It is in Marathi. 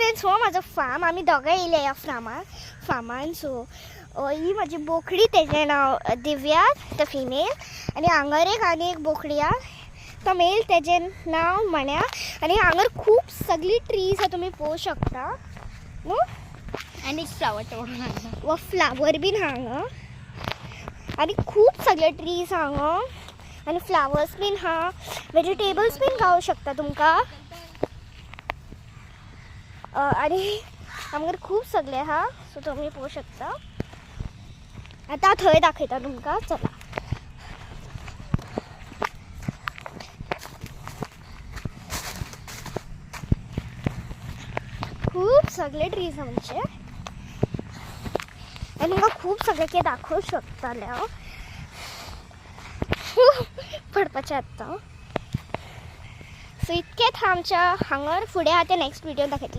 फ्रेंड्स हो माझं फार्म आम्ही दोगांय येयले ह्या फार्मान. सो ही माझी बोकडी तेजें नांव दिव्या द फिमेल आनी हांगर आनी एक बोकडी आहा तो मेल तेजें नांव मण्या. आनी हांगर खूब सगळी ट्रीज आहा तुमी पळोवंक शकता न्हू. आनी फ्लावर व फ्लावर बीन हांगा आनी खूब सगळे ट्रीज हांगा आनी फ्लावर्स बीन हा. वेजिटेबल्स बीन गावूं शकता तुमकां. आनी आमगेर खूब सगळे आहा सो तुमी पळोवंक शकता. आतां थंय दाखयता तुमकां. चला खूब सगळे ट्रीज आमचे आनी तुमकां खूब सगळे कितें दाखोवंक शकताले हांव. पडपाचें आतां. सो इतकेंच आमच्या हांगर फुडें आहा तें नेक्स्ट विडियोन दाखयतलें.